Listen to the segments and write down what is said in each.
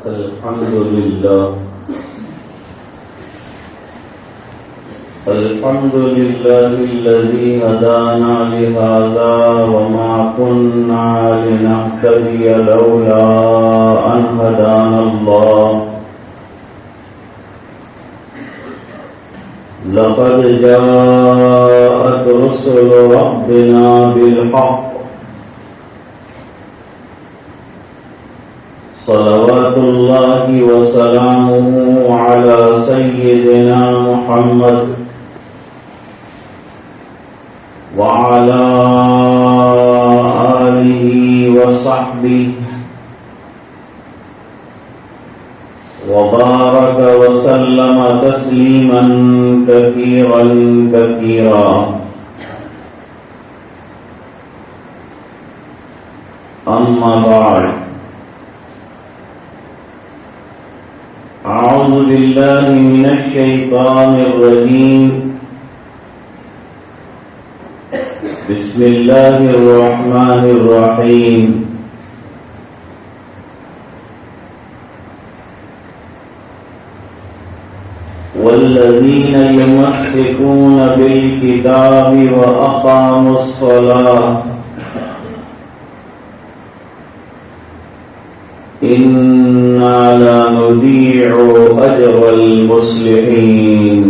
الحمد لله الذي هدانا لهذا وما كنا لنهتدي لولا أن هدانا الله لقد جاءت رسل ربنا بالحق صلوات الله وسلامه على سيدنا محمد وعلى آله وصحبه وبارك وسلم تسليما كثيرا كثيرا. أما بعد، أعوذ بالله من الشيطان الرجيم. بسم الله الرحمن الرحيم. والذين يمسكون بالكتاب وأقاموا الصلاة إنا لا نضيع أجر المصلحين.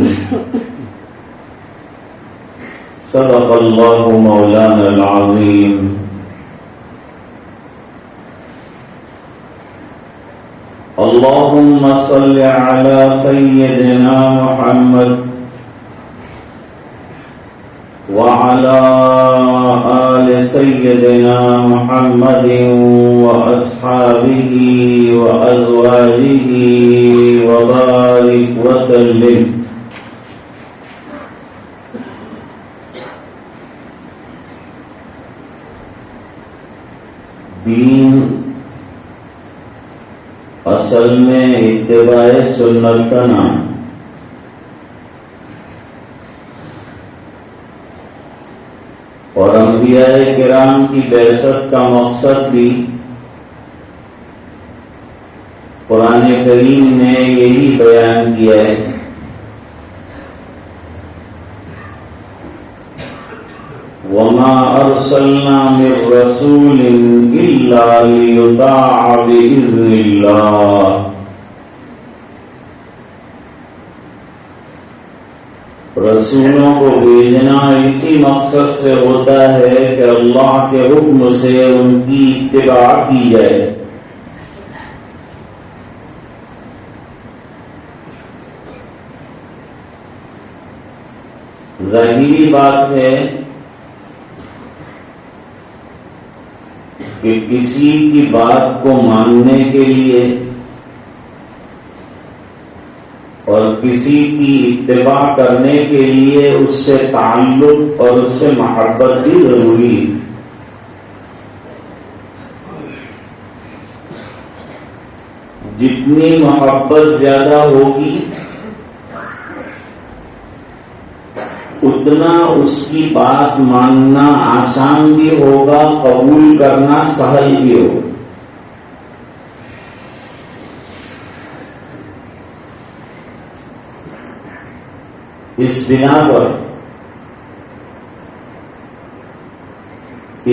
صدق الله مولانا العظيم. اللهم صل على سيدنا محمد وعلى آل سيدنا محمد وأصحابه وأزواجه وبارك وسلم. دین اصل میں اتباع سنت کا نام، اور انبیاء کرام کی بعثت کا مقصد بھی قرآن کریم نے یہی بیان کیا ہے. وَمَا أَرْسَلْنَا مِن رَّسُولٍ إِلَّا لِيُطَاعَ بِإِذْنِ اللَّهِ. رسولوں کو بھیجنا اسی مقصد سے ہوتا ہے کہ اللہ کے حکم سے ان کی اتباع کی جائے. ظاہری بات ہے کہ کسی کی بات کو ماننے کے لیے اور کسی کی اتباع کرنے کے لیے اس سے تعلق اور اس سے محبت بھی ضروری ہے. جتنی محبت زیادہ ہوگی اتنا اس کی بات ماننا آسان بھی ہوگا، قبول کرنا سہل بھی ہوگا. اس بنا پر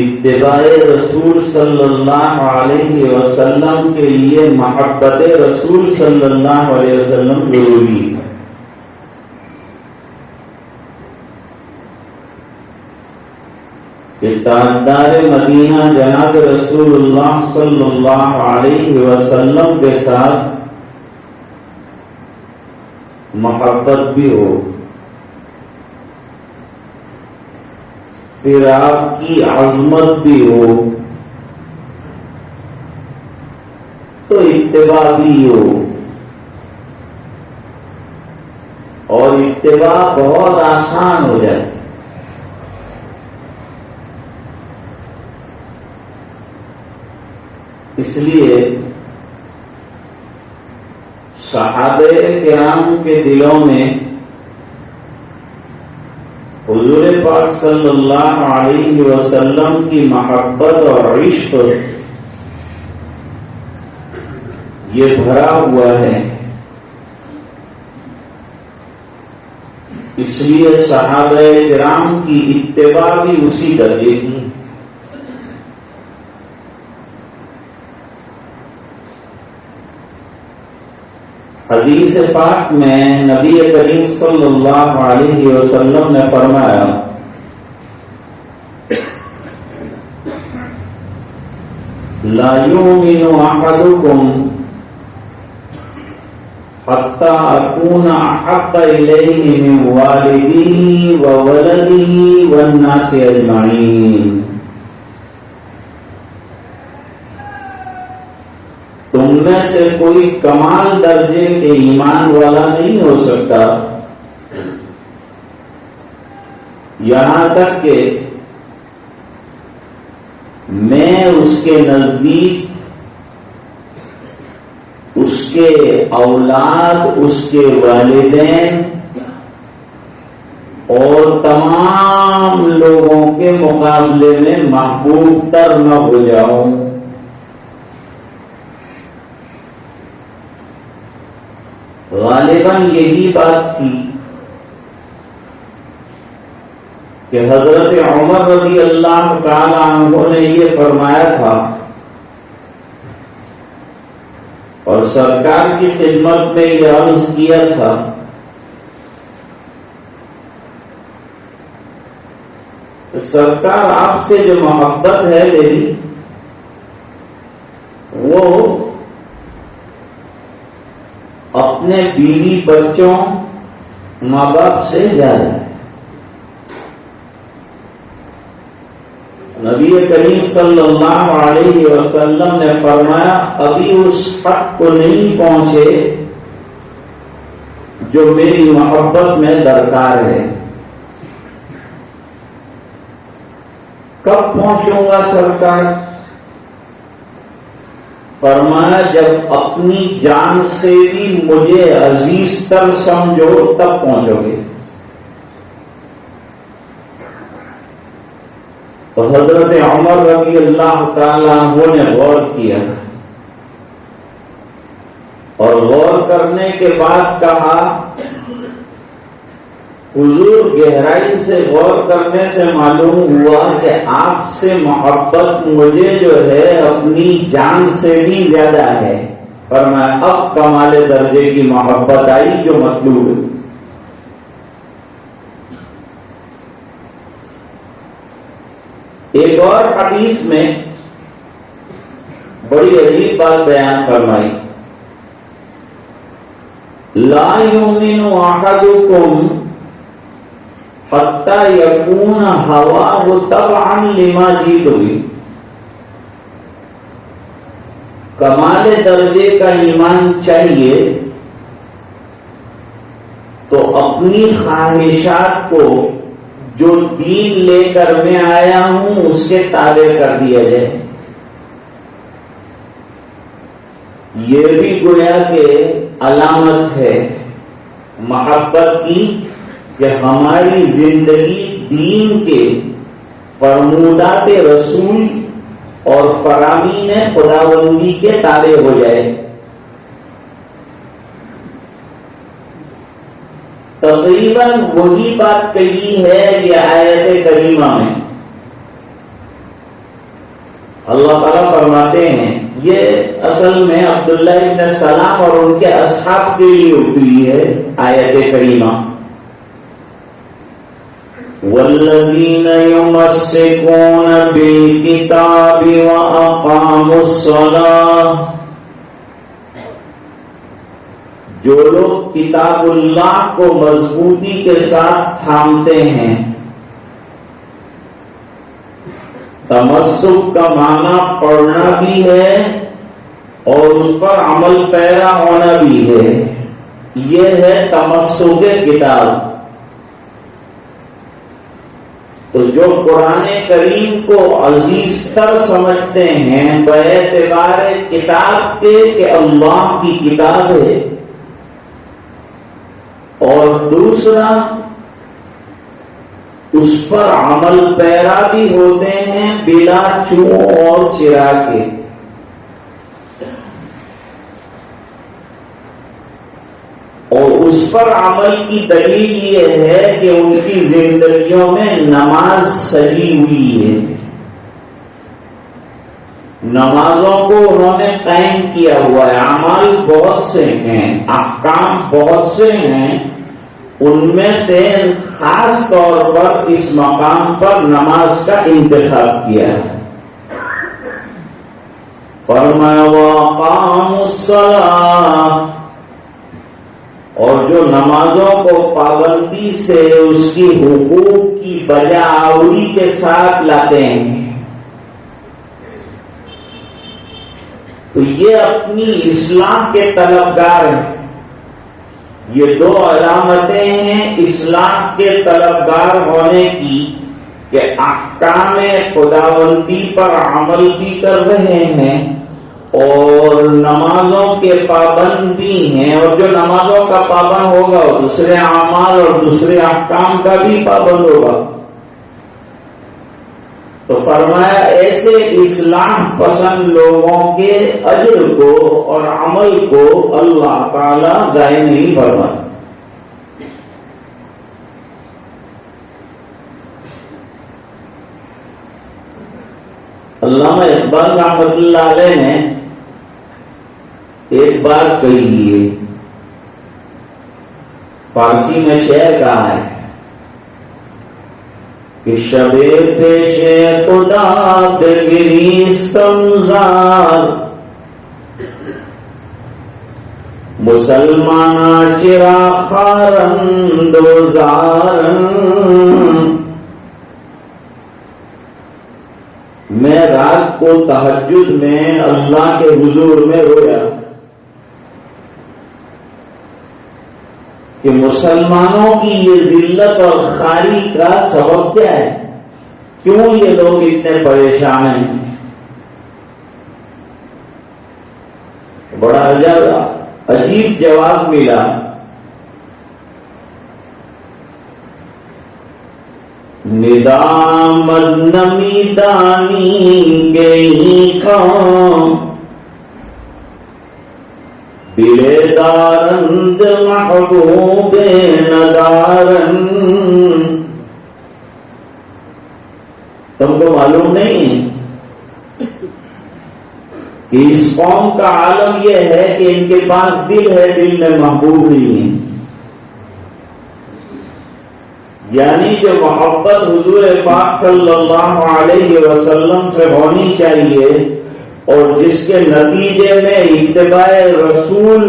اتباع رسول صلی اللہ علیہ وسلم کے لیے محبت رسول صلی اللہ علیہ وسلم ضروری ہے. تاجدار مدینہ جناب رسول اللہ صلی اللہ علیہ وسلم کے ساتھ محبت بھی ہو، پھر آپ کی عظمت بھی ہو تو اتباع بھی ہو، اور اتباع بہت آسان ہو جائے. اس لیے صحابہ کرام کے دلوں میں حضور پاک صلی اللہ علیہ وسلم کی محبت اور عشق یہ بھرا ہوا ہے. اس لیے صحابہ کرام کی اتباع بھی اسی درجے کی. حدیث پاک میں نبی کریم صلی اللہ علیہ وسلم نے فرمایا لا یؤمن احدکم حتی اکون احب الیہ من والدہ وولدہ والناس اجمعین. تم میں سے کوئی کمال درجے کے ایمان والا نہیں ہو سکتا یہاں تک کہ میں اس کے نزدیک اس کے اولاد، اس کے والدین اور تمام لوگوں کے مقابلے میں محبوب تر نہ ہو جاؤں. غالباً یہی بات تھی کہ حضرت عمر رضی اللہ تعالی عنہ نے یہ فرمایا تھا اور سرکار کی خدمت میں یہ عرض کیا تھا کہ سرکار آپ سے جو محبت ہے میری وہ اپنے بیوی بچوں ماں باپ سے زیادہ ہے. نبی کریم صلی اللہ علیہ وسلم نے فرمایا ابھی اس حد کو نہیں پہنچے جو میری محبت میں درکار ہے. کب پہنچوں گا سرکار؟ فرمایا جب اپنی جان سے بھی مجھے عزیز تر سمجھو تب پہنچو گے. تو حضرت عمر رضی اللہ تعالیٰ عنہ نے غور کیا اور غور کرنے کے بعد کہا حضور گہرائی سے غور کرنے سے معلوم ہوا کہ آپ سے محبت مجھے جو ہے اپنی جان سے بھی زیادہ ہے. فرمایا اب کمال درجے کی محبت آئی جو مطلوب ہے. ایک اور حدیث میں بڑی عجیب بات بیان فرمائی لا یؤمن احدکم حتی یکون ہواہ تبعا لما جئت بہ. کمال درجے کا ایمان چاہیے تو اپنی خواہشات کو جو دین لے کر میں آیا ہوں اس کے تابع کر دیا جائے. یہ بھی گویا کہ علامت ہے محبت کی کہ ہماری زندگی دین کے فرمودات رسول اور فرامین خداوندی کے تابع ہو جائے. تقریباً وہی بات کہی ہے یہ آیت کریمہ میں. اللہ تعالیٰ فرماتے ہیں یہ اصل میں عبداللہ ابن سلام اور ان کے اصحاب کے لیے اتری ہے آیت کریمہ. والذین یمسکون بالکتاب واقاموا الصلاۃ. جو لوگ کتاب اللہ کو مضبوطی کے ساتھ تھامتے ہیں. تمسک کا معنی پڑھنا بھی ہے اور اس پر عمل پیرا ہونا بھی ہے. یہ ہے تمسک کتاب. تو جو قرآن کریم کو عزیز تر سمجھتے ہیں باعتبار کتاب کے کہ اللہ کی کتاب ہے، اور دوسرا اس پر عمل پیرا بھی ہوتے ہیں بلا چوں اور چرا کے. پر عمل کی دلیل یہ ہے کہ ان کی زندگیوں میں نماز سجی ہوئی ہے، نمازوں کو انہوں نے قائم کیا ہوا ہے۔ اعمال بہت سے ہیں، احکام بہت سے ہیں، ان میں سے خاص طور پر اس مقام پر نماز کا انتخاب کیا ہے۔ فرمایا وَأَقَامُوا الصَّلَاةَ، اور جو نمازوں کو پابندی سے اس کی حقوق کی بجا آوری کے ساتھ لاتے ہیں، تو یہ اپنی اصلاح کے طلبگار ہیں۔ یہ دو علامتیں ہیں اصلاح کے طلبگار ہونے کی، کہ احکام خداوندی پر عمل بھی کر رہے ہیں اور نمازوں کے پابند بھی ہیں، اور جو نمازوں کا پابند ہوگا وہ دوسرے اعمال اور دوسرے احکام کا بھی پابند ہوگا۔ تو فرمایا ایسے اصلاح پسند لوگوں کے اجر کو اور عمل کو اللہ تعالی ضائع نہیں فرماتا۔ علامہ اقبال رحمۃ اللہ علیہ نے ایک بات کہی ہے، فارسی میں شعر کہا ہے کہ شب پیش خدا گریستم زار، مسلمانہ چرا خارند و زارن، میں رات کو تہجد میں اللہ کے حضور میں رویا کہ مسلمانوں کی یہ ذلت اور خاری کا سبب کیا ہے، کیوں یہ لوگ اتنے پریشان ہیں؟ بڑا عجیب جواب ملا۔ ندامت نمی دانی گئی کام، دلے دارند محبوب ندارن، تم کو معلوم نہیں ہے کہ اس قوم کا عالم یہ ہے کہ ان کے پاس دل ہے، دل میں محبوب نہیں ہے۔ یعنی جو محبت حضور پاک صلی اللہ علیہ وسلم سے ہونی چاہیے اور جس کے نتیجے میں اتباع رسول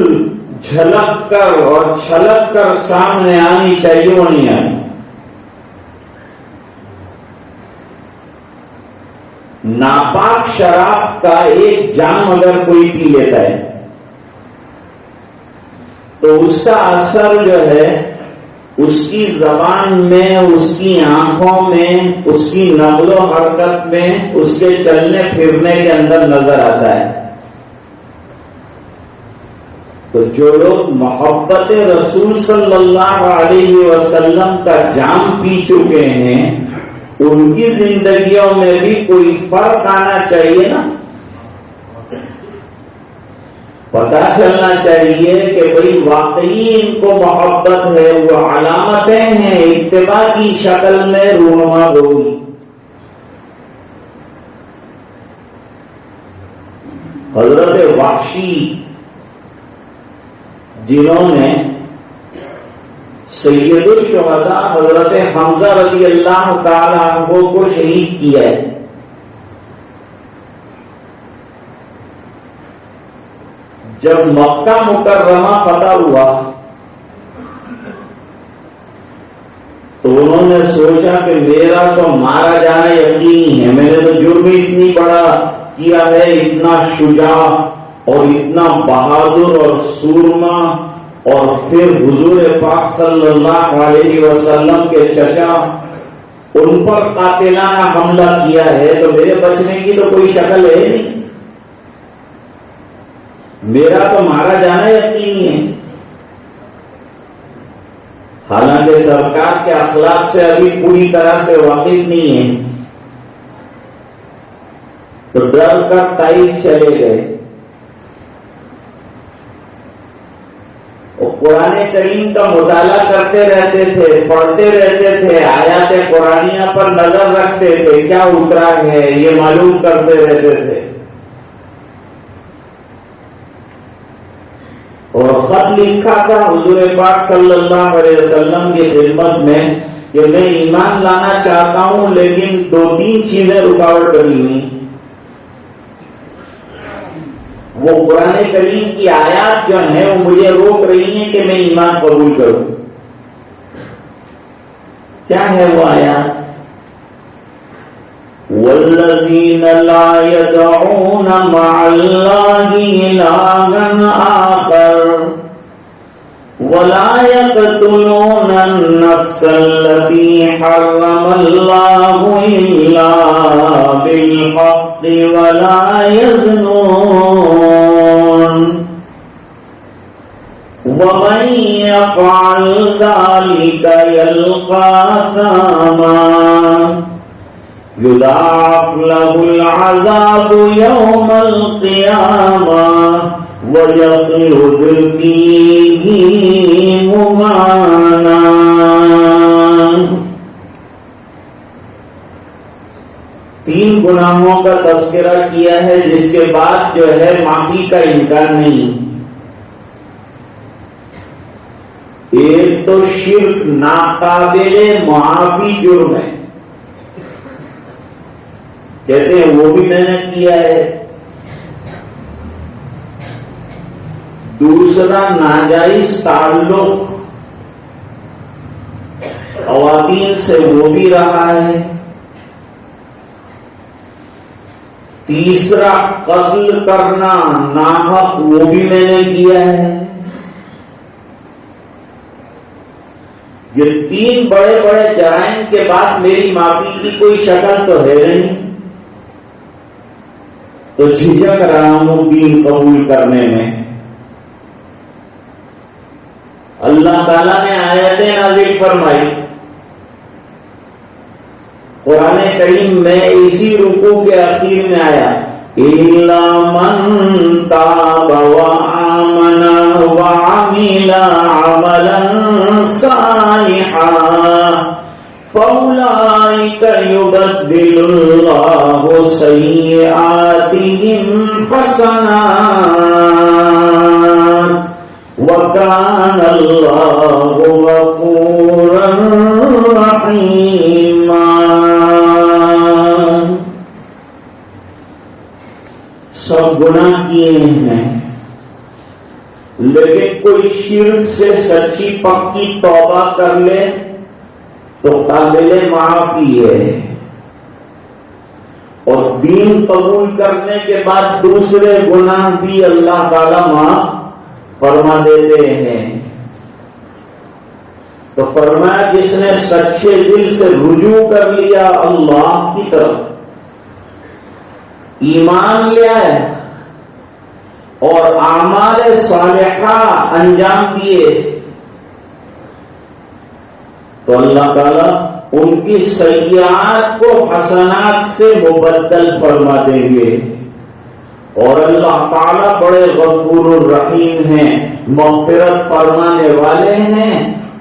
جھلک کر اور چھلک کر سامنے آنی چاہیے، وہ نہیں آئی۔ ناپاک شراب کا ایک جام اگر کوئی پی لیتا ہے تو اس کا اثر جو ہے اس کی زبان میں، اس کی آنکھوں میں، اس کی نقل و حرکت میں، اس کے چلنے پھرنے کے اندر نظر آتا ہے۔ تو جو لوگ محبت رسول صلی اللہ علیہ وسلم کا جام پی چکے ہیں ان کی زندگیوں میں بھی کوئی فرق آنا چاہیے نا، پتا چلنا چاہیے کہ بھئی واقعی ان کو محبت ہے، وہ علامتیں ہیں اتباع کی شکل میں رونما ہوگی۔ حضرت وحشی جنہوں نے سید الشہداء حضرت حمزہ رضی اللہ تعالی عنہ کو شہید کیا ہے، جب مکہ مکرمہ فتح ہوا تو انہوں نے سوچا کہ میرا تو مارا جانا یقینی ہے، میں نے تو جرم اتنی بڑا کیا ہے، اتنا شجاع اور اتنا بہادر اور سورما، اور پھر حضور پاک صلی اللہ علیہ وسلم کے چچا ان پر قاتلانہ حملہ کیا ہے، تو میرے بچنے کی تو کوئی شکل ہے نہیں، میرا تو مارا جانا یقینی ہے۔ حالانکہ سرکار کے اخلاق سے ابھی پوری طرح سے واقف نہیں ہے، تو ڈر کر طائف چلے گئے۔ وہ قرآن کریم کا مطالعہ کرتے رہتے تھے، پڑھتے رہتے تھے، آیات قرآنیہ پر نظر رکھتے تھے، کیا اترا ہے یہ معلوم کرتے رہتے تھے، اور خط لکھا تھا حضور پاک صلی اللہ علیہ وسلم کی خدمت میں کہ میں ایمان لانا چاہتا ہوں لیکن 2-3 چیزیں رکاوٹ بنی ہوئی. وہ قرآن کریم کی آیات جو ہیں وہ مجھے روک رہی ہیں کہ میں ایمان قبول کروں. کیا ہے وہ آیات؟ والذین لا يدعون مع اللہ الہا آخر ولا يقتلون النفس التي حرم الله إلا بالحق ولا يزنون ومن يفعل ذلك يلقى أثاما يضاعف له العذاب يوم القيامة وَيَخْلُدْ فِيهِ مُهَانًا. تین گناہوں کا تذکرہ کیا ہے جس کے بعد جو ہے معافی کا امکان نہیں. ایک تو شرک ناقابل معافی جرم ہے، کہتے ہیں وہ بھی میں نے کیا ہے. دوسرا ناجائز تعلق خواتین سے وہ بھی رہا ہے. تیسرا قتل کرنا ناحق وہ بھی میں نے کیا ہے. یہ 3 بڑے بڑے جرائم کے بعد میری معافی کی کوئی شکل تو ہے نہیں، تو جھجک رہا ہوں دین قبول کرنے میں. اللہ تعالیٰ نے آیتیں نازل فرمائی قرآن کریم میں، اسی رکوع کے اخیر میں آیا إِلَّا مَن تَابَ وَآمَنَ وَعَمِلَ عَمَلًا صَالِحًا فَأُولَئِكَ يُبَدِّلُ اللَّهُ سَيِّئَاتِهِمْ حَسَنَاتٍ وَكَانَ اللَّهُ غَفُورًا رَحِيمًا. سب گناہ کیے ہیں لیکن کوئی شرک سے سچی پکی توبہ کر لے تو قابل معافی ہے، اور دین قبول کرنے کے بعد دوسرے گناہ بھی اللہ تعالیٰ معاف فرما دیتے ہیں. تو فرمایا جس نے سچے دل سے رجوع کر لیا اللہ کی طرف، ایمان لیا ہے اور اعمال صالحہ انجام دیے، تو اللہ تعالیٰ ان کی سیئات کو حسنات سے مبدل فرما دیں گے. اور اللہ تعالیٰ بڑے غفور الرحیم ہیں، مغفرت فرمانے والے ہیں،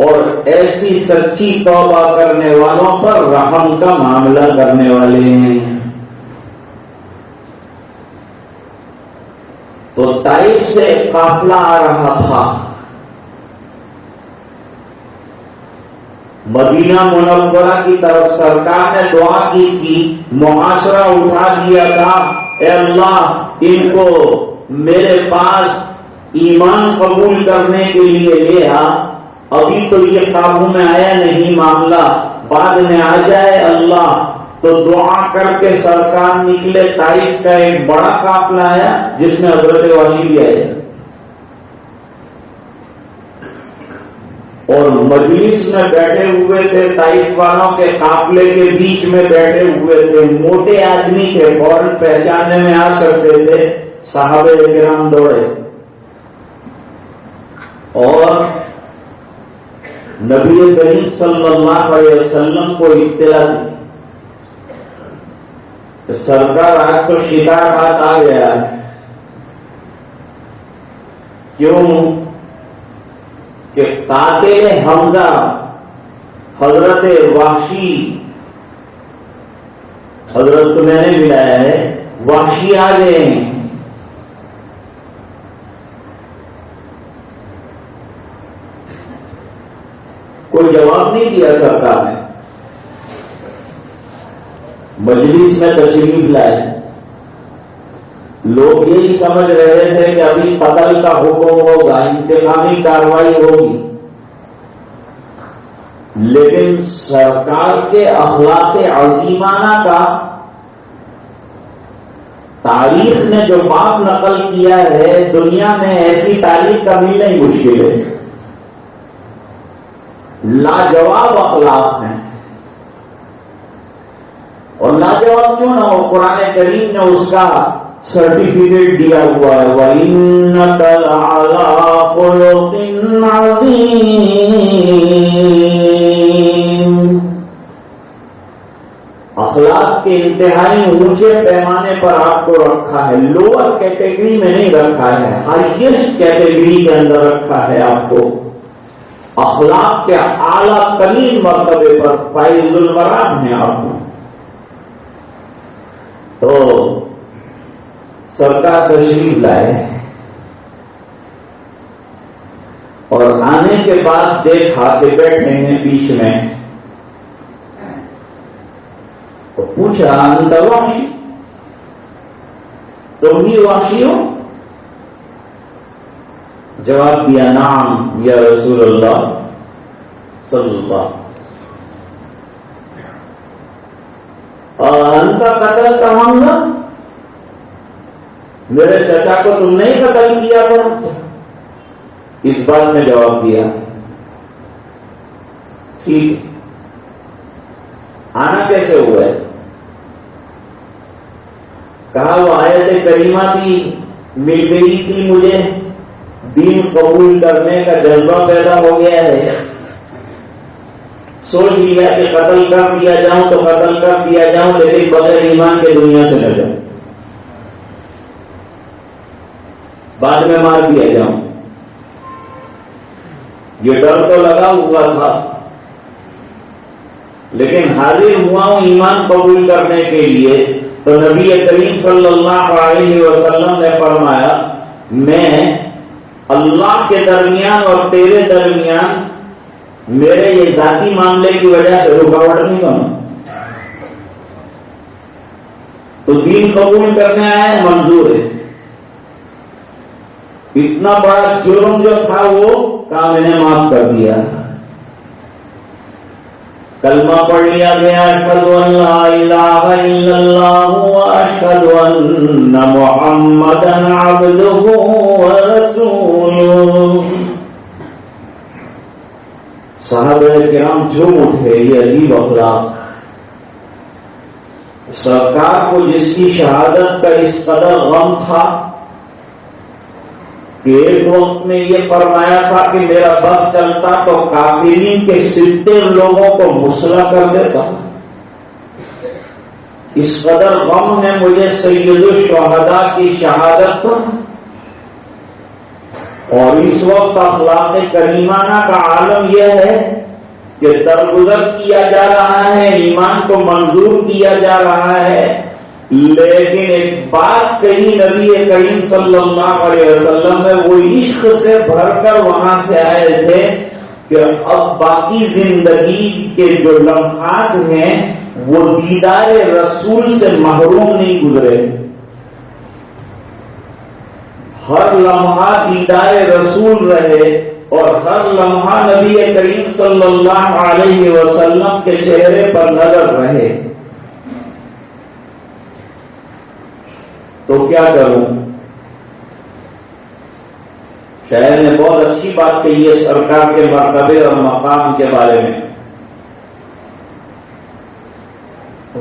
اور ایسی سچی توبہ کرنے والوں پر رحم کا معاملہ کرنے والے ہیں. تو طائف سے ایک قافلہ آ رہا تھا، مدینہ منورہ کی طرف. سرکار نے دعا کی تھی، محاصرہ اٹھا دیا تھا، اے اللہ ان کو میرے پاس ایمان قبول کرنے کے لیے لے آ. ابھی تو یہ قابو میں آیا نہیں معاملہ، بعد میں آ جائے اللہ. تو دعا کر کے سرکار نکلے. طائف کا ایک بڑا قافلہ آیا جس میں حضرت وحشی بھی آئے، اور مجلس میں بیٹھے ہوئے تھے. طائف والوں کے قافلے کے بیچ میں بیٹھے ہوئے تھے. موٹے آدمی تھے، فوراً پہچاننے میں آ سکتے تھے. صحابہ کرام دوڑے اور نبی کریم صلی اللہ علیہ وسلم کو اطلاع دی کہ سرکار آج تو شکار ہاتھ آ گیا. کیوں؟ کہ قاتل حمزہ حضرت وحشی، حضرت کو میں نے ملایا ہے، وحشی آ گئے ہیں۔ کوئی جواب نہیں دیا سرکار نے، مجلس میں تشریف لائے، لوگ یہی سمجھ رہے تھے کہ ابھی قتل کا حکم ہوگا، انتقامی کارروائی ہوگی، لیکن سرکار کے اخلاق عظیمانہ کا تاریخ نے جو بات نقل کیا ہے، دنیا میں ایسی تاریخ کا ملنا ہی مشکل ہے۔ لاجواب اخلاق ہیں، اور لاجواب کیوں نہ ہو، قرآن کریم نے اس کا سرٹیفکیٹ دیا ہوا ہے، وَإِنَّكَ لَعَلَىٰ خُلُقٍ عَظِيمٍ۔ اخلاق کے انتہائی اونچے پیمانے پر آپ کو رکھا ہے، لوور کیٹیگری میں نہیں رکھا ہے، ہائیسٹ کیٹیگری کے اندر رکھا ہے آپ کو، اخلاق کے اعلیٰ ترین مرتبے پر فائز الورا ہیں آپ کو۔ تو سرکار تشریف لائے، اور آنے کے بعد دیکھا کہ بیٹھے ہیں بیچ میں، تو پوچھا انت وحشی، تم بھی وحشی ہو؟ جواب دیا نعم یا رسول اللہ صلی اللہ۔ اور انت قتل کا معاملہ، میرے چچا کو تم نے قتل کیا تھا؟ اس بات میں جواب دیا ٹھیک، آنا کیسے ہوا ہے؟ کہا وہ آیت کریمہ بھی مل گئی تھی، مجھے دین قبول کرنے کا جذبہ پیدا ہو گیا ہے، سوچ لیا کہ قتل کر دیا جاؤں تو قتل کر دیا جاؤں، لیکن بغیر ایمان کے دنیا سے نہ جاؤں، بعد میں مار دیا جاؤں، یہ ڈر تو لگا ہوا تھا، لیکن حاضر ہوا ہوں ایمان قبول کرنے کے لیے۔ تو نبی کریم صلی اللہ علیہ وسلم نے فرمایا، میں اللہ کے درمیان اور تیرے درمیان میرے یہ ذاتی معاملے کی وجہ سے رکاوٹ نہیں بنوں، تو دین قبول کرنے آئے منظور ہے، اتنا بڑا جرم جو تھا وہ کام میں نے معاف کر دیا، کلمہ پڑھ لیا گیا، اشہد ان لا الہ الا اللہ واشہد ان محمدا عبدہ ورسولہ۔ صحابہ کرام جھوم اٹھے، یہ عجیب اخلاق، سرکار کو جس کی شہادت کا اس قدر غم تھا کہ ایک وقت میں یہ فرمایا تھا کہ میرا بس چلتا تو کافرین کے 70 لوگوں کو مسلح کر دیتا، اس قدر غم نے مجھے سید الشہداء کی شہادت پر، اور اس وقت اخلاق کریمانہ کا عالم یہ ہے کہ درگزر کیا جا رہا ہے، ایمان کو منظور کیا جا رہا ہے، لیکن ایک بات کہی نبی کریم صلی اللہ علیہ وسلم نے، وہ عشق سے بھر کر وہاں سے آئے تھے کہ اب باقی زندگی کے جو لمحات ہیں وہ دیدار رسول سے محروم نہیں گزرے، ہر لمحہ دیدار رسول رہے، اور ہر لمحہ نبی کریم صلی اللہ علیہ وسلم کے چہرے پر نظر رہے۔ تو کیا کروں؟ شاعر نے بہت اچھی بات کہی ہے سرکار کے مرتبے اور مقام کے بارے میں،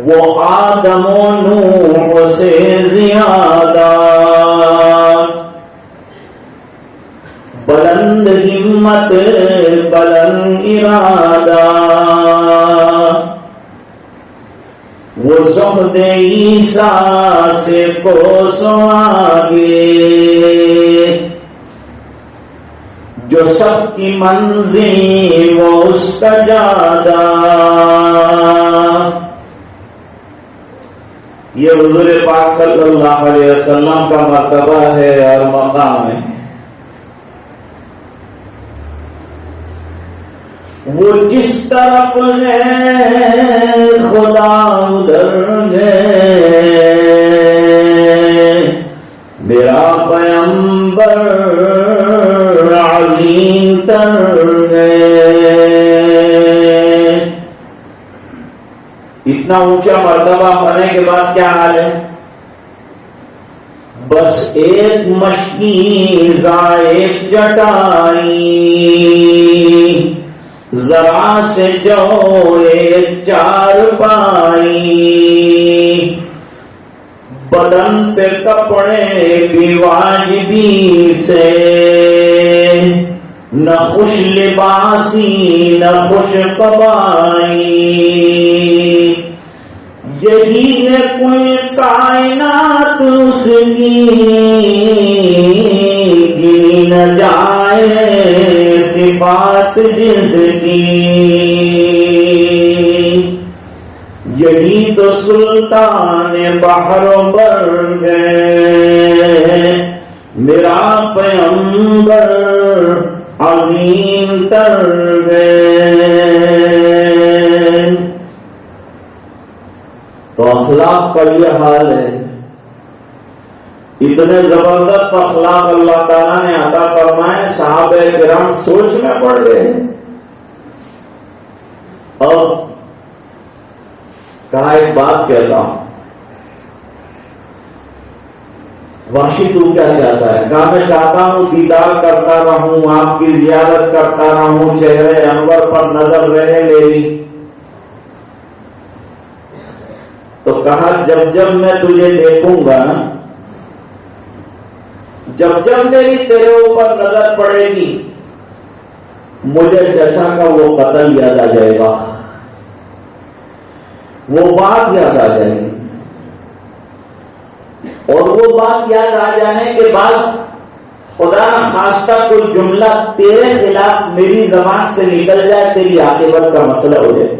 وہ آدم و نوح سے زیادہ بلند ہمت بلند ارادہ، وہ زہد عیسیٰ سے کوسوں آگے، جو سب کی منزل وہ اس کا جادہ. یہ حضور پاک صلی اللہ علیہ وسلم کا مرتبہ ہے اور مقام ہے. وہ جس طرف ہے خدا ادھر ہے، میرا پیغمبر عظیم تر ہے. اتنا اونچا مرتبہ ہونے کے بعد کیا حال ہے؟ بس ایک مشکی ایک چٹائی، ذرا سے جو ایک چارپائی، بدن پہ کپڑے بھی واجبی سے، نہ خوش لباسی نہ خوش قبائی. یہی ہے کوئی کائنات اس کی گنی نہ جائے صفات جس کی. یہی تو سلطان بحر و بر ہے، میرا پیغمبر عظیم تر ہے. تو اخلاق کا یہ حال ہے. اتنے زبردست اخلاق اللہ تعالیٰ نے عطا فرمائے، صحابہ کرام سوچ میں پڑ گئے. اور کہا ایک بات کہتا ہوں، وحشی تو کیا چاہتا ہے؟ کہا میں چاہتا ہوں دیدار کرتا رہوں، آپ کی زیارت کرتا رہوں، چہرے انور پر نظر رہے میری. تو کہا جب جب میں تجھے دیکھوں گا نا، جب جب میری تیرے اوپر نظر پڑے گی، مجھے جشا کا وہ قتل یاد آ جائے گا، وہ بات یاد آ جائے گی. اور وہ بات یاد آ جانے کے بعد خدا نہ خواستہ کوئی جملہ تیرے خلاف میری زبان سے نکل جائے، تیری عاقبت کا مسئلہ ہو جائے،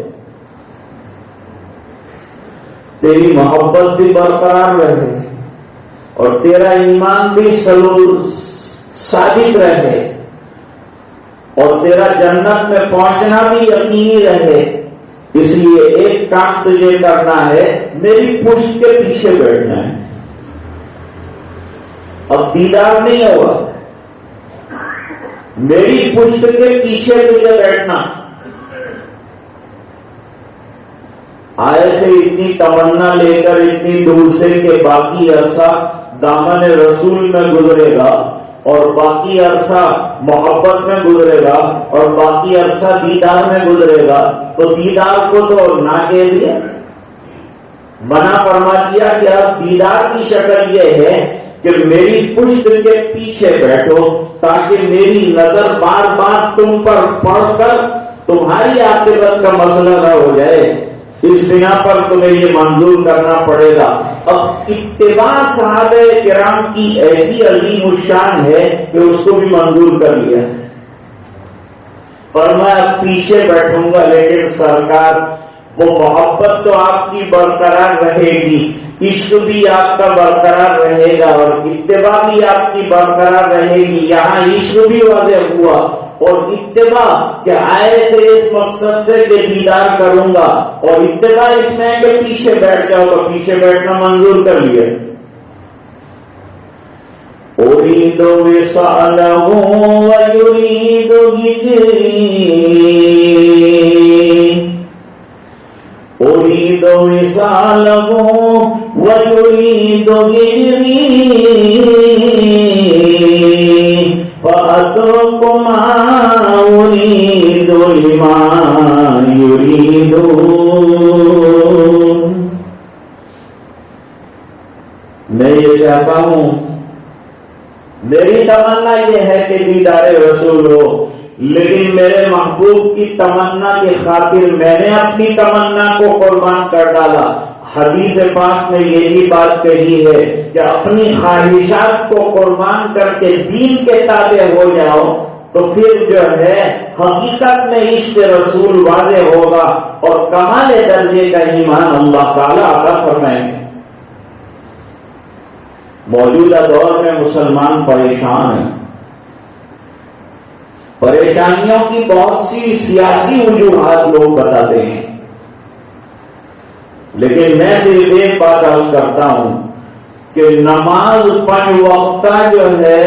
تیری محبت بھی برقرار رہے اور تیرا ایمان بھی ثابت رہے اور تیرا جنت میں پہنچنا بھی یقینی رہے. اس لیے ایک کام تجھے کرنا ہے، میری پشت کے پیچھے بیٹھنا ہے. اب دیدار نہیں ہوگا، میری پشت کے پیچھے تجھے بیٹھنا. آئے تھے اتنی تمنا لے کر اتنی دور سے کہ باقی عرصہ دامن رسول میں گزرے گا اور باقی عرصہ محبت میں گزرے گا اور باقی عرصہ دیدار میں گزرے گا. تو دیدار کو تو نہ کہہ دیا، منع فرما دیا کہ اب دیدار کی شکل یہ ہے کہ میری پشت کے پیچھے بیٹھو تاکہ میری نظر بار بار تم پر پڑ کر تمہاری عاقبت کا مسئلہ نہ ہو جائے. اس بنا پر تمہیں یہ منظور کرنا پڑے گا. اب اتباع صحابہ کرام کی ایسی عظیم الشان ہے کہ اس کو بھی منظور کر لیا، پر میں اب پیچھے بیٹھوں گا، لیکن سرکار وہ محبت تو آپ کی برقرار رہے گی، عشق بھی آپ کا برقرار رہے گا اور اتباع بھی آپ کی برقرار رہے گی. یہاں عشق بھی واضح ہوا اور اتباع کہ آئے تھے اس مقصد سے کہ دیدار کروں گا، اور اتباع اس میں کہ پیچھے بیٹھ جاؤ تو پیچھے بیٹھنا منظور کر لیا. أريد وصاله ويريد هجري، أريد وصاله ويريد هجري، فأترك ما أريد لما يريد. میں یہ چاہتا ہوں، میری تمنا یہ ہے کہ دیدار رسول ہو، لیکن میرے محبوب کی تمنا کی خاطر میں نے اپنی تمنا کو قربان کر ڈالا. حدیث پاک میں یہی بات کہی ہے کہ اپنی خواہشات کو قربان کر کے دین کے تابع ہو جاؤ تو پھر جو ہے حقیقت میں عشق رسول واضح ہوگا اور کمال درجے کا ایمان اللہ تعالیٰ عطا فرمائیں گے۔ موجودہ دور میں مسلمان پریشان ہیں، پریشانیوں کی بہت سی سیاسی وجوہات لوگ بتاتے ہیں، لیکن میں صرف ایک بات عرض کرتا ہوں کہ نماز 5 وقتہ جو ہے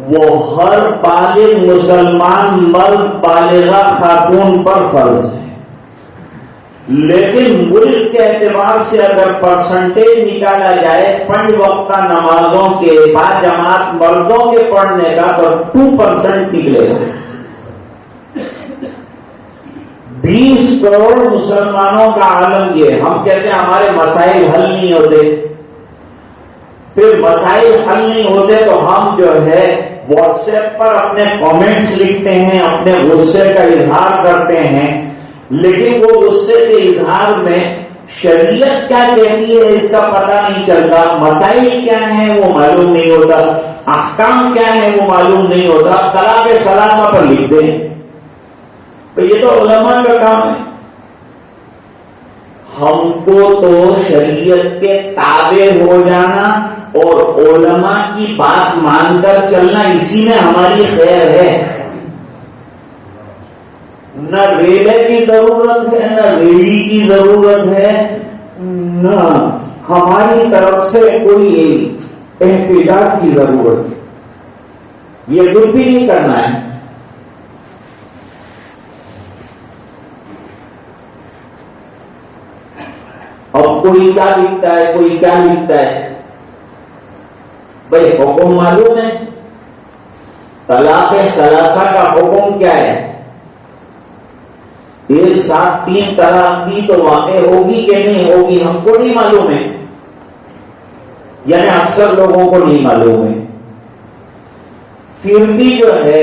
وہ ہر بالغ مسلمان مرد بالغہ خاتون پر فرض ہے، لیکن ملک کے اعتبار سے اگر پرسنٹیج نکالا جائے 5 وقتہ نمازوں کے بعد جماعت مردوں کے پڑھنے کا تو 2% نکلے گا۔ 20 کروڑ مسلمانوں کا عالم یہ، ہم کہتے ہیں ہمارے مسائل حل نہیں ہوتے، پھر مسائل حل نہیں ہوتے تو ہم جو ہے واٹس ایپ پر اپنے کامنٹس لکھتے ہیں، اپنے غصے کا اظہار کرتے ہیں، لیکن وہ غصے کے اظہار میں شریعت کیا کہتی ہے اس کا پتہ نہیں چلتا، مسائل کیا ہیں وہ معلوم نہیں ہوتا، احکام کیا ہیں وہ معلوم نہیں ہوتا، طلاق ثلاثہ پر لکھ دیں۔ تو یہ تو علماء کا کام ہے، ہم کو تو شریعت کے تابع ہو جانا اور علماء کی بات مان کر چلنا، اسی میں ہماری خیر ہے۔ نہ ریلے کی ضرورت ہے، نہ ریلی کی ضرورت ہے، نہ ہماری طرف سے کوئی احتجاج کی ضرورت ہے، یہ کچھ بھی نہیں کرنا ہے۔ اب کوئی کیا لکھتا ہے، کوئی کیا لکھتا ہے، بھائی حکم معلوم ہے، طلاق ثلاثہ کا حکم کیا ہے؟ ایک ساتھ 3 طلاق دی تو واقع ہوگی کہ نہیں ہوگی ہم کو نہیں معلوم ہے، یعنی اکثر لوگوں کو نہیں معلوم ہے، پھر بھی جو ہے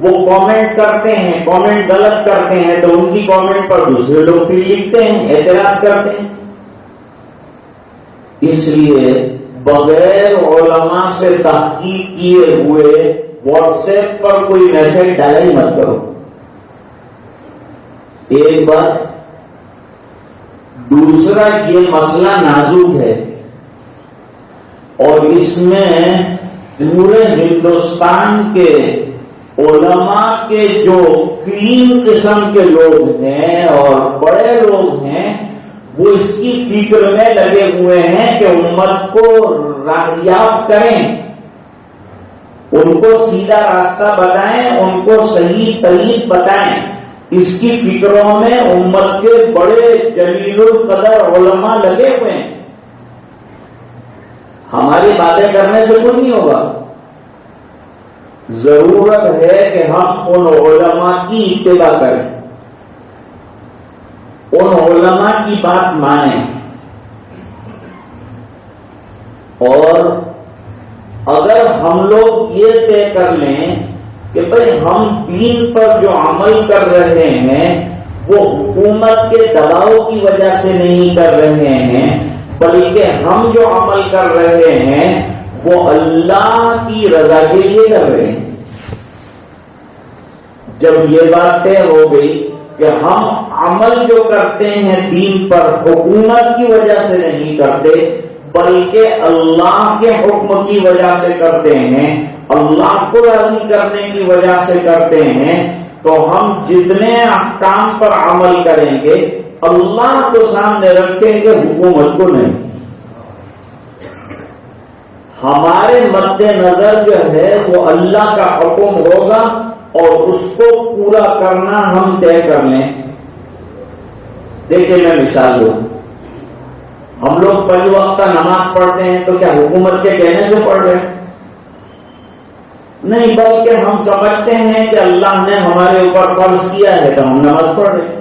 وہ کامنٹ کرتے ہیں، کامنٹ غلط کرتے ہیں تو ان کی کامنٹ پر دوسرے لوگ پھر لکھتے ہیں، اعتراض کرتے ہیں۔ اس لیے بغیر علماء سے تحقیق کیے ہوئے واٹس ایپ پر کوئی میسج ڈالا ہی مت کرو۔ ایک بات، دوسرا یہ مسئلہ نازک ہے اور اس میں پورے ہندوستان کے علماء کے جو 3 قسم کے لوگ ہیں اور بڑے لوگ ہیں وہ اس کی فکر میں لگے ہوئے ہیں کہ امت کو راہیاب کریں، ان کو سیدھا راستہ بتائیں، ان کو صحیح طریق بتائیں، اس کی فکروں میں امت کے بڑے جلیل القدر علماء لگے ہوئے ہیں۔ ہماری باتیں کرنے سے کچھ نہیں ہوگا، ضرورت ہے کہ ہم ان علماء کی اتباع کریں، ان علماء کی بات مانیں، اور اگر ہم لوگ یہ طے کر لیں کہ بھئی ہم دین پر جو عمل کر رہے ہیں وہ حکومت کے دباؤ کی وجہ سے نہیں کر رہے ہیں، بلکہ ہم جو عمل کر رہے ہیں وہ اللہ کی رضا کے لیے کر رہے ہیں، جب یہ بات طے ہو گئی کہ ہم عمل جو کرتے ہیں دین پر حکومت کی وجہ سے نہیں کرتے بلکہ اللہ کے حکم کی وجہ سے کرتے ہیں، اللہ کو راضی کرنے کی وجہ سے کرتے ہیں، تو ہم جتنے احکام پر عمل کریں گے اللہ کو سامنے رکھیں گے، حکومت کو نہیں۔ ہمارے مد نظر جو ہے وہ اللہ کا حکم ہوگا اور اس کو پورا کرنا ہم طے کر لیں۔ دیکھیں میں مثال دوں، ہم لوگ 5 وقت نماز پڑھتے ہیں تو کیا حکومت کے کہنے سے پڑھ رہے ہیں؟ نہیں، بلکہ ہم سمجھتے ہیں کہ اللہ نے ہمارے اوپر فرض کیا ہے تو ہم نماز پڑھ رہے ہیں۔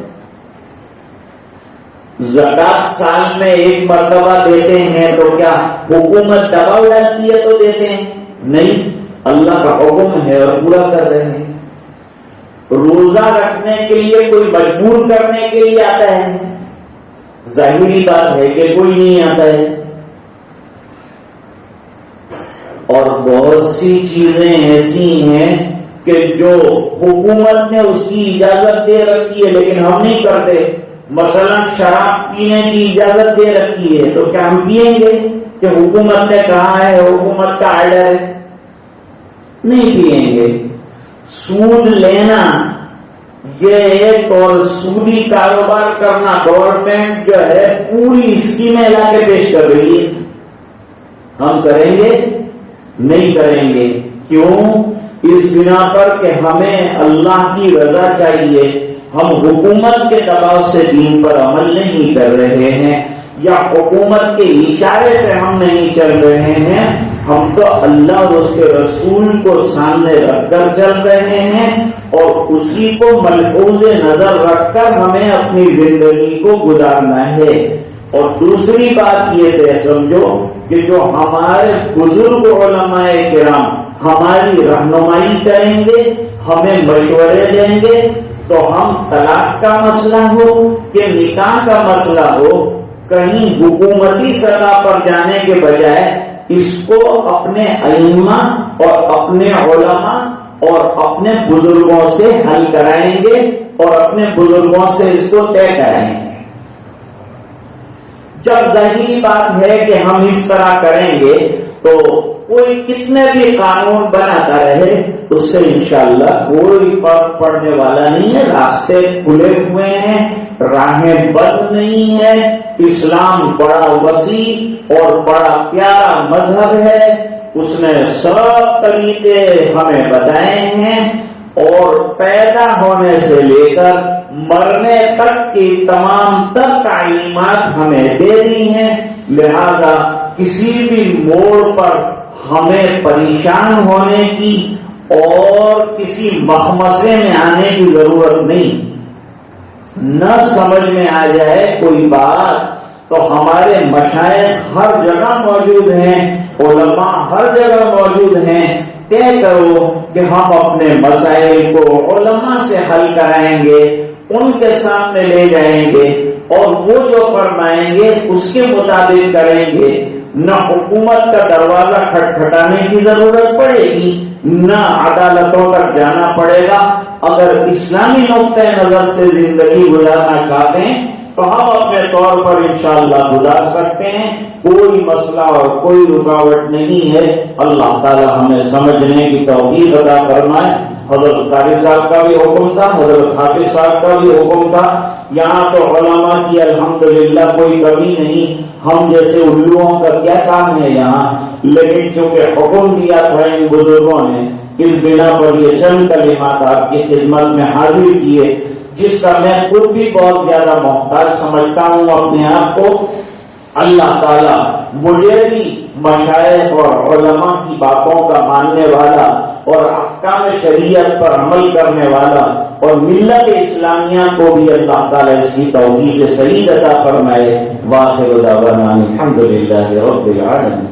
زکات سال میں 1 مرتبہ دیتے ہیں تو کیا حکومت دباؤ ڈالتی ہے تو دیتے ہیں؟ نہیں، اللہ کا حکم ہے اور پورا کر رہے ہیں۔ روزہ رکھنے کے لیے کوئی مجبور کرنے کے لیے آتا ہے؟ ظاہری بات ہے کہ کوئی نہیں آتا ہے۔ اور بہت سی چیزیں ایسی ہیں کہ جو حکومت نے اس کی اجازت دے رکھی ہے لیکن ہم نہیں کرتے. مثلا شراب پینے کی اجازت دے رکھی ہے تو کیا ہم پیئیں گے کہ حکومت نے کہا ہے, حکومت کا آرڈر ہے؟ نہیں پیئیں گے. سود لینا یہ ایک اور سودی کاروبار کرنا گورنمنٹ جو ہے پوری اسکیمیں لا کے پیش کر رہی ہے. ہم کریں گے؟ نہیں کریں گے. کیوں؟ اس بنا پر کہ ہمیں اللہ کی رضا چاہیے. ہم حکومت کے دباؤ سے دین پر عمل نہیں کر رہے ہیں یا حکومت کے اشارے سے ہم نہیں چل رہے ہیں. ہم تو اللہ اور اس کے رسول کو سامنے رکھ کر چل رہے ہیں اور اسی کو ملحوظ نظر رکھ کر ہمیں اپنی زندگی کو گزارنا ہے. اور دوسری بات یہ طے سمجھو کہ جو ہمارے بزرگ علماء کرام ہماری رہنمائی کریں گے, ہمیں مشورے دیں گے, تو ہم طلاق کا مسئلہ ہو کہ نکاح کا مسئلہ ہو, کہیں حکومتی سطح پر جانے کے بجائے اس کو اپنے ائمہ اور اپنے علماء اور اپنے بزرگوں سے حل کرائیں گے اور اپنے بزرگوں سے اس کو طے کرائیں گے. جب ظاہری بات ہے کہ ہم اس طرح کریں گے تو کوئی کتنے بھی قانون بناتا رہے اس سے انشاءاللہ کوئی فرق پڑنے والا نہیں ہے. راستے کھلے ہوئے ہیں, راہیں بند نہیں ہیں. اسلام بڑا وسیع اور بڑا پیارا مذہب ہے. اس نے سب طریقے ہمیں بتائے ہیں اور پیدا ہونے سے لے کر مرنے تک کی تمام تر تعلیمات ہمیں دے دی ہیں. لہذا کسی بھی موڑ پر ہمیں پریشان ہونے کی اور کسی مخمصے میں آنے کی ضرورت نہیں. نہ سمجھ میں آ جائے کوئی بات تو ہمارے مشائخ ہر جگہ موجود ہیں, علماء ہر جگہ موجود ہیں. طے کرو کہ ہم اپنے مسائل کو علماء سے حل کرائیں گے, ان کے سامنے لے جائیں گے اور وہ جو فرمائیں گے اس کے مطابق کریں گے. نہ حکومت کا دروازہ کھٹکھٹانے کی ضرورت پڑے گی, نہ عدالتوں تک جانا پڑے گا. اگر اسلامی نقطۂ نظر سے زندگی گزارنا چاہتے ہیں تو ہم اپنے طور پر انشاءاللہ گزار سکتے ہیں. کوئی مسئلہ اور کوئی رکاوٹ نہیں ہے. اللہ تعالی ہمیں سمجھنے کی توفیق عطا فرمائے. حضرت قاری صاحب کا بھی حکم تھا, حضرت حافظ صاحب کا بھی حکم تھا. یہاں تو علماء کی الحمدللہ کوئی کمی نہیں. ہم جیسے الوؤں کا کیا کام ہے یہاں, لیکن چونکہ حکم دیا تھا ان بزرگوں نے, اس بنا پر یہ چند کلمات آپ کی خدمت میں حاضر کیے, جس کا میں خود بھی بہت زیادہ محتاج سمجھتا ہوں اپنے آپ کو. اللہ تعالیٰ مجھے بھی مشائخ اور علماء کی باتوں کا ماننے والا اور احکام شریعت پر عمل کرنے والا اور ملت اسلامیہ کو بھی اللہ تعالیٰ اس کی توفیق صحیح عطا فرمائے. واخر دعوانا الحمدللہ رب العالمین.